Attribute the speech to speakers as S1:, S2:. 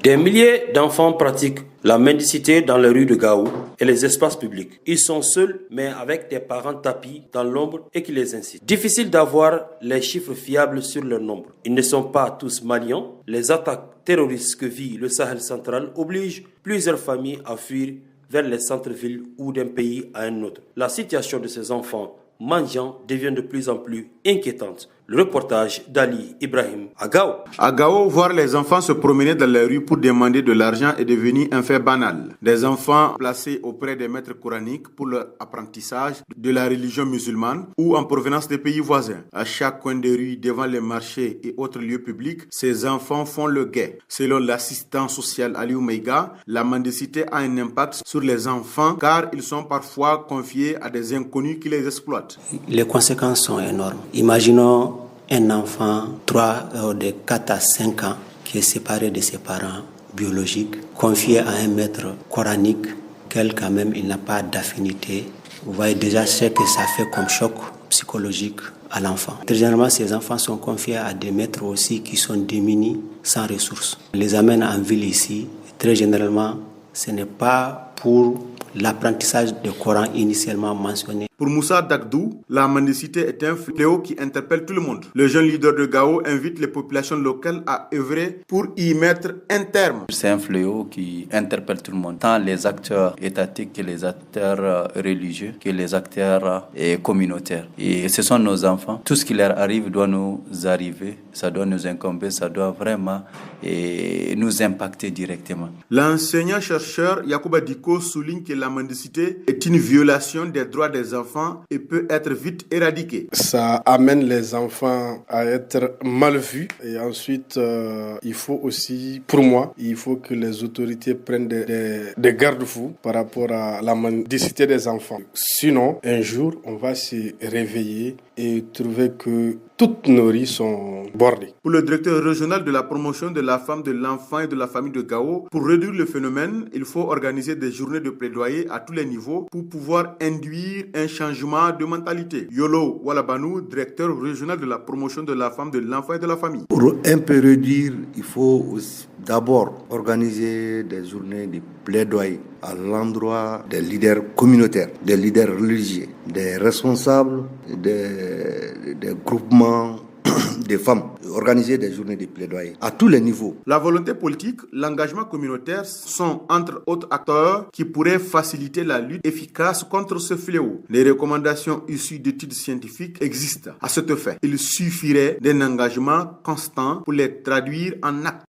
S1: Des milliers d'enfants pratiquent la mendicité dans les rues de Gao et les espaces publics. Ils sont seuls, mais avec des parents tapis dans l'ombre et qui les incitent. Difficile d'avoir les chiffres fiables sur leur nombre. Ils ne sont pas tous maliens. Les attaques terroristes que vit le Sahel central obligent plusieurs familles à fuir vers les centres-villes ou d'un pays à un autre. La situation de ces enfants mendiants devient de plus en plus inquiétante. Le reportage d'Ali Ibrahim à Gao.
S2: À Gao, voir les enfants se promener dans les rues pour demander de l'argent est devenu un fait banal. Des enfants placés auprès des maîtres coraniques pour leur apprentissage de la religion musulmane ou en provenance des pays voisins. À chaque coin de rue, devant les marchés et autres lieux publics, ces enfants font le guet. Selon l'assistant social Ali Oumeiga, la mendicité a un impact sur les enfants car ils sont parfois confiés à des inconnus qui les exploitent.
S3: Les conséquences sont énormes. Imaginons un enfant de 4 à 5 ans qui est séparé de ses parents biologiques, confié à un maître coranique, quand même il n'a pas d'affinité. Vous voyez déjà ce que ça fait comme choc psychologique à l'enfant. Très généralement, ces enfants sont confiés à des maîtres aussi qui sont démunis, sans ressources. On les amène en ville ici. Très généralement, ce n'est pas pour l'apprentissage du Coran initialement mentionné.
S2: Pour Moussa Dagdou, la mendicité est un fléau qui interpelle tout le monde. Le jeune leader de Gao invite les populations locales à œuvrer pour y mettre un terme.
S4: C'est un fléau qui interpelle tout le monde, tant les acteurs étatiques que les acteurs religieux, que les acteurs communautaires. Et ce sont nos enfants. Tout ce qui leur arrive doit nous arriver, ça doit nous incomber, ça doit vraiment nous impacter directement.
S2: L'enseignant-chercheur Yacouba Diko souligne que la mendicité est une violation des droits des enfants et peut être vite éradiquée.
S5: Ça amène les enfants à être mal vus et ensuite il faut aussi, pour moi, il faut que les autorités prennent des garde-fous par rapport à la mendicité des enfants. Sinon, un jour, on va se réveiller et trouver que toutes nos rues sont bordées.
S2: Pour le directeur régional de la promotion de la femme, de l'enfant et de la famille de Gao, pour réduire le phénomène, il faut organiser des journées de plaidoyer à tous les niveaux pour pouvoir induire un changement de mentalité. Yolo Walabanou, directeur régional de la promotion de la femme, de l'enfant et de la famille.
S6: Pour un peu réduire, il faut aussi d'abord organiser des journées de plaidoyer à l'endroit des leaders communautaires, des leaders religieux, des responsables des groupements des femmes, organiser des journées de plaidoyer à tous les niveaux.
S2: La volonté politique, l'engagement communautaire sont entre autres acteurs qui pourraient faciliter la lutte efficace contre ce fléau. Les recommandations issues d'études scientifiques existent à cet effet. Il suffirait d'un engagement constant pour les traduire en actes.